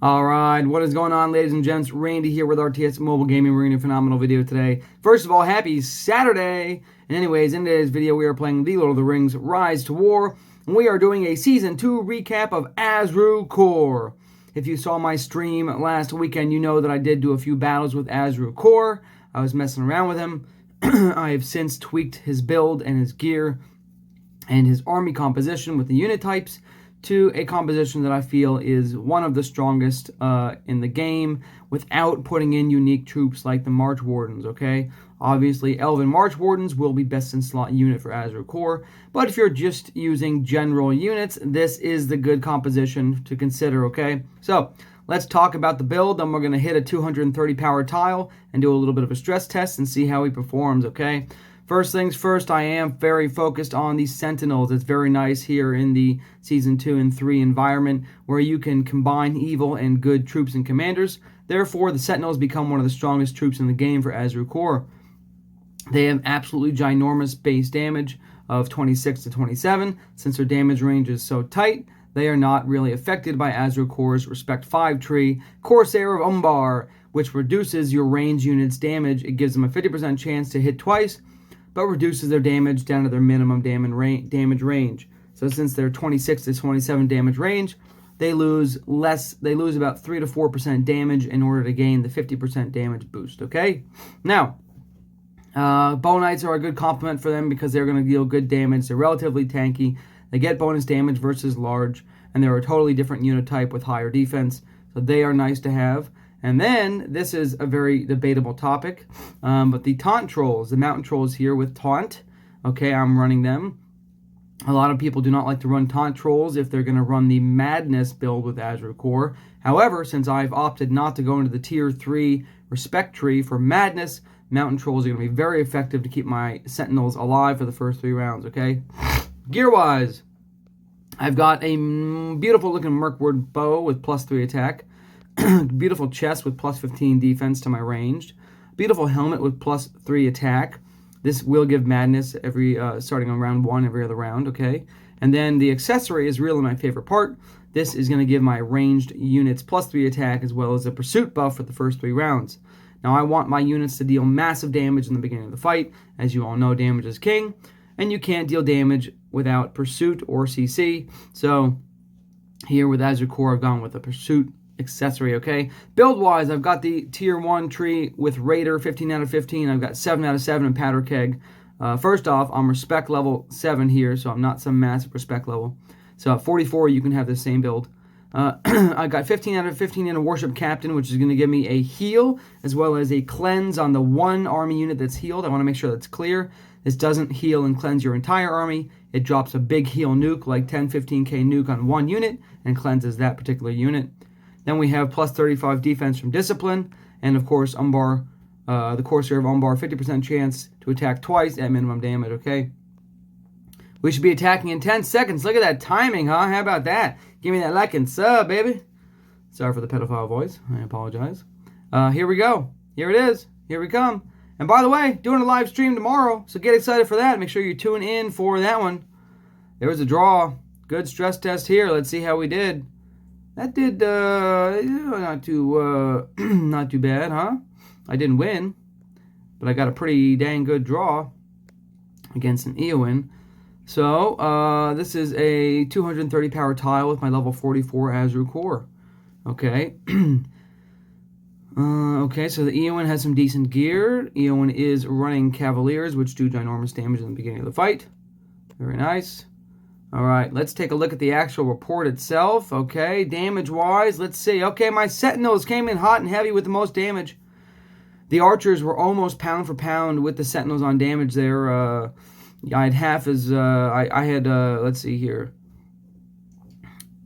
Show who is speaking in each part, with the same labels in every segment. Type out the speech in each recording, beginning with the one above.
Speaker 1: Alright, what is going on, ladies and gents? Randy here with RTS Mobile Gaming. We're going to do a phenomenal video today. First of all, happy Saturday! And anyways, in today's video, we are playing The Lord of the Rings Rise to War. And we are doing a Season 2 recap of Azru-Khôr. If you saw my stream last weekend, you know that I did do a few battles with Azru-Khôr. I was messing around with him. I have since tweaked his build and his gear and his army composition with the unit types to a composition that I feel is one of the strongest in the game without putting in unique troops like the March Wardens, okay? Obviously, Elven March Wardens will be best in slot unit for Azru-Khôr, but if you're just using general units, this is the good composition to consider, okay? So, let's talk about the build, then we're going to hit a 230 power tile and do a little bit of a stress test and see how he performs, okay? First things first, I am very focused on the Sentinels. It's very nice here in the Season 2 and 3 environment where you can combine evil and good troops and commanders. Therefore, the Sentinels become one of the strongest troops in the game for Azru-Khôr. They have absolutely ginormous base damage of 26 to 27. Since their damage range is so tight, they are not really affected by Azru-Khôr's Respect 5 tree, Corsair of Umbar, which reduces your range unit's damage. It gives them a 50% chance to hit twice, but reduces their damage down to their minimum damage range. So since they're 26 to 27 damage range, they lose less. They lose about 3 to 4% damage in order to gain the 50% damage boost. Okay. Now, Bow Knights are a good complement for them because they're going to deal good damage. They're relatively tanky. They get bonus damage versus large, and they're a totally different unit type with higher defense. So they are nice to have. And then, this is a very debatable topic, but the Taunt Trolls, the Mountain Trolls here with Taunt, okay, I'm running them. A lot of people do not like to run Taunt Trolls if they're going to run the Madness build with Azru-Khôr. However, since I've opted not to go into the Tier 3 Respect tree for Madness, Mountain Trolls are going to be very effective to keep my Sentinels alive for the first 3 rounds, okay? Gear-wise, I've got a beautiful looking Mirkwood bow with +3 attack. Beautiful chest with +15 defense to my ranged. Beautiful helmet with +3 attack. This will give madness every starting on round 1 every other round, okay? And then the accessory is really my favorite part. This is going to give my ranged units +3 attack as well as a pursuit buff for the first 3 rounds. Now I want my units to deal massive damage in the beginning of the fight. As you all know, damage is king, and you can't deal damage without pursuit or CC. So here with Azru-Khôr, I've gone with a pursuit accessory, okay? Build-wise, I've got the Tier 1 tree with Raider, 15 out of 15. I've got 7 out of 7 in Powder Keg. First off, I'm Respect level 7 here, so I'm not some massive Respect level. So at 44, you can have the same build. I got 15 out of 15 in a Worship Captain, which is going to give me a heal, as well as a cleanse on the one army unit that's healed. I want to make sure that's clear. This doesn't heal and cleanse your entire army. It drops a big heal nuke, like 10-15k nuke on one unit, and cleanses that particular unit. Then we have +35 defense from Discipline, and of course, Umbar, the Corsair of Umbar, 50% chance to attack twice at minimum damage, okay? We should be attacking in 10 seconds. Look at that timing, huh? How about that? Give me that like and sub, baby. Sorry for the pedophile voice. I apologize. Here we go. Here it is. Here we come. And by the way, doing a live stream tomorrow, so get excited for that. Make sure you tune in for that one. There was a draw. Good stress test here. Let's see how we did. That did not too bad, huh? I didn't win, but I got a pretty dang good draw against an Eowyn. So this is a 230 power tile with my level 44 Azru-Khôr. Okay. Okay, so the Eowyn has some decent gear. Eowyn is running Cavaliers, which do ginormous damage in the beginning of the fight. Very nice. All right, let's take a look at the actual report itself. Okay, damage-wise, let's see. Okay, my Sentinels came in hot and heavy with the most damage. The Archers were almost pound for pound with the Sentinels on damage there. I had half as, I had, let's see here.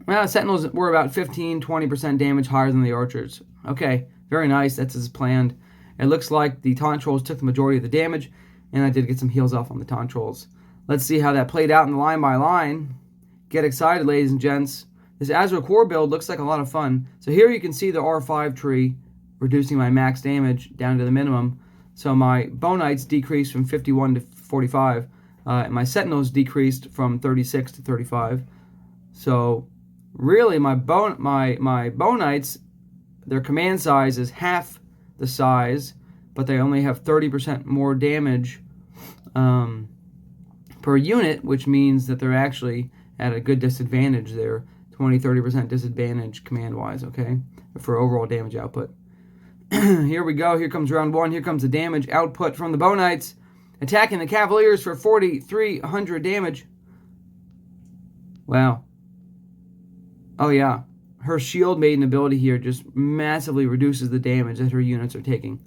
Speaker 1: Well, Sentinels were about 15-20% damage higher than the Archers. Okay, very nice. That's as planned. It looks like the Taunt Trolls took the majority of the damage, and I did get some heals off on the Taunt Trolls. Let's see how that played out in the line by line. Get excited, ladies and gents. This Azru-Khôr build looks like a lot of fun. So here you can see the R5 tree reducing my max damage down to the minimum. So my Bow Knights decreased from 51 to 45. And my Sentinels decreased from 36 to 35. So Really, my bow knights, their command size is half the size, but they only have 30% more damage per unit, which means that they're actually at a good disadvantage there. 20-30% disadvantage command-wise, okay, for overall damage output. Here we go. Here comes round 1. Here comes the damage output from the Bow Knights, attacking the Cavaliers for 4,300 damage. Wow. Oh, yeah. Her Shield Maiden ability here just massively reduces the damage that her units are taking.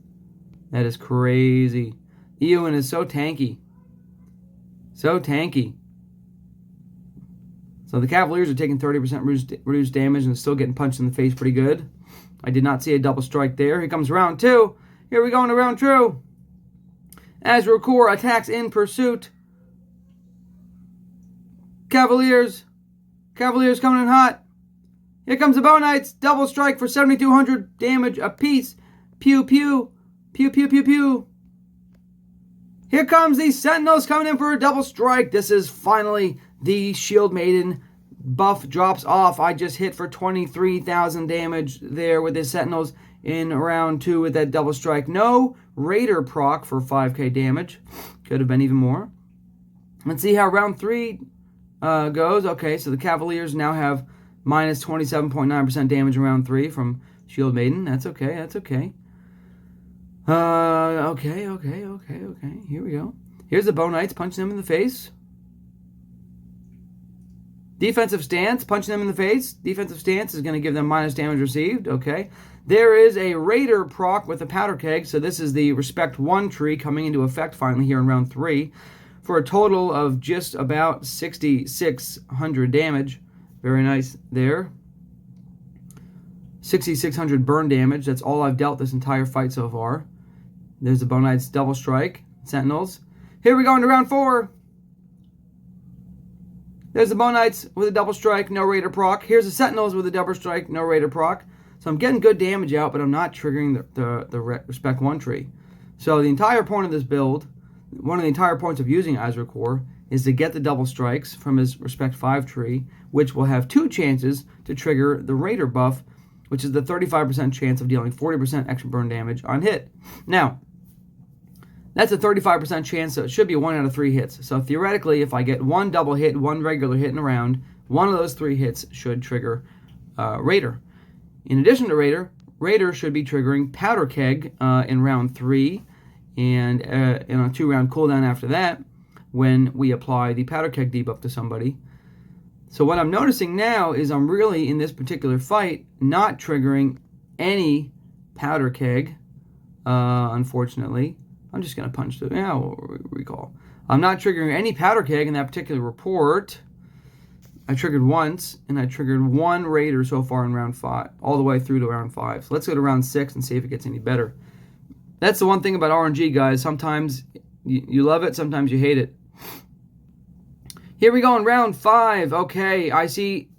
Speaker 1: That is crazy. Eowyn is so tanky. So tanky. So the Cavaliers are taking 30% reduced damage and still getting punched in the face pretty good. I did not see a double strike there. Here comes round 2. Here we go into round 2. Azru-Khôr attacks in pursuit. Cavaliers coming in hot. Here comes the Bow Knights. Double strike for 7,200 damage apiece. Pew, pew. Pew, pew, pew, pew. Here comes the Sentinels coming in for a double strike. This is finally the Shield Maiden buff drops off. I just hit for 23,000 damage there with the Sentinels in round 2 with that double strike. No Raider proc for 5k damage. Could have been even more. Let's see how round 3 goes. Okay, so the Cavaliers now have minus 27.9% damage in round 3 from Shield Maiden. That's okay, that's okay. Okay. Here we go. Here's the Bow Knights punching them in the face. Defensive stance, punching them in the face. Defensive stance is going to give them minus damage received. Okay. There is a Raider proc with a powder keg. So this is the Respect 1 tree coming into effect finally here in round 3 for a total of just about 6,600 damage. Very nice there. 6,600 burn damage. That's all I've dealt this entire fight so far. There's the Bow Knights double strike. Sentinels. Here we go into round 4. There's the Bow Knights with a double strike, no Raider proc. Here's the Sentinels with a double strike, no Raider proc. So I'm getting good damage out, but I'm not triggering the Respect 1 tree. So the entire point of this build, one of the entire points of using Azru-Khôr, is to get the double strikes from his Respect 5 tree, which will have 2 chances to trigger the Raider buff, which is the 35% chance of dealing 40% extra burn damage on hit. Now, that's a 35% chance, so it should be 1 out of 3 hits. So theoretically, if I get 1 double hit, 1 regular hit in a round, one of those 3 hits should trigger Raider. In addition to Raider, Raider should be triggering Powder Keg in round 3, and in a 2-round cooldown after that, when we apply the Powder Keg debuff to somebody. So what I'm noticing now is I'm really, in this particular fight, not triggering any Powder Keg, unfortunately. I'm just going to punch through. Yeah, we'll recall. I'm not triggering any Powder Keg in that particular report. I triggered once, and I triggered 1 Raider so far in round 5, all the way through to round 5. So let's go to round 6 and see if it gets any better. That's the one thing about RNG, guys. Sometimes you love it, sometimes you hate it. Here we go in round 5. Okay, I see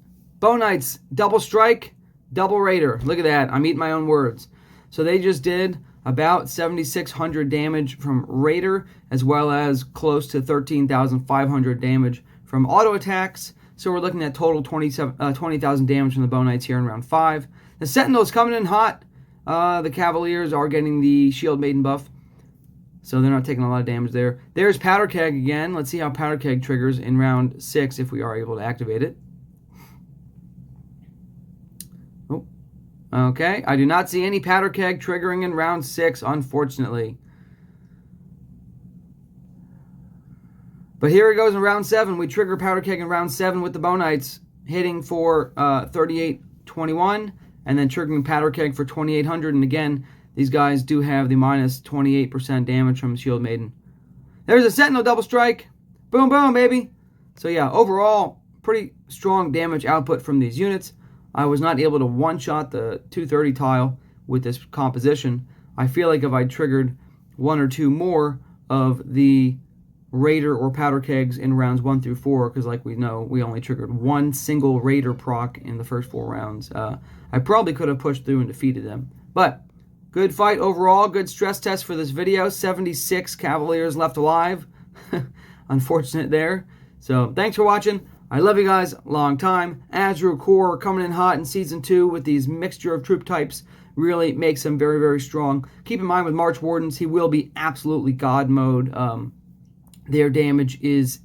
Speaker 1: Bow Knights, double strike, double Raider. Look at that. I'm eating my own words. So they just did about 7,600 damage from Raider, as well as close to 13,500 damage from auto attacks. So we're looking at total 20,000 damage from the Bow Knights here in round 5. The Sentinels coming in hot. The Cavaliers are getting the Shield Maiden buff, so they're not taking a lot of damage there. There's Powder Keg again. Let's see how Powder Keg triggers in round 6 if we are able to activate it. Oh, okay. I do not see any Powder Keg triggering in round 6, unfortunately. But here it goes in round 7. We trigger Powder Keg in round 7 with the Bow Knights, hitting for 3821, and then triggering Powder Keg for 2,800. And again, these guys do have the minus 28% damage from Shield Maiden. There's a Sentinel double strike. Boom, boom, baby. So yeah, overall, pretty strong damage output from these units. I was not able to one-shot the 230 tile with this composition. I feel like if I triggered 1 or 2 more of the Raider or Powder Kegs in rounds 1 through 4, because like we know, we only triggered 1 single Raider proc in the first 4 rounds. I probably could have pushed through and defeated them. But good fight overall, good stress test for this video. 76 Cavaliers left alive. Unfortunate there. So thanks for watching. I love you guys. Long time. Azru-Khôr coming in hot in Season 2 with these mixture of troop types really makes him very, very strong. Keep in mind with March Wardens, he will be absolutely God mode. Their damage is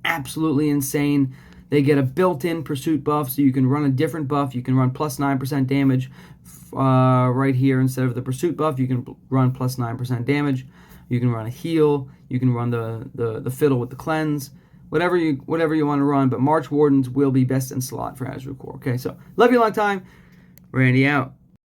Speaker 1: absolutely insane. They get a built-in pursuit buff, so you can run a different buff. You can run plus 9% damage right here instead of the pursuit buff. You can run plus 9% damage. You can run a heal. You can run the fiddle with the cleanse. Whatever you want to run, but March Wardens will be best in slot for Azru-Khôr. Okay, so love you a long time. Randy out.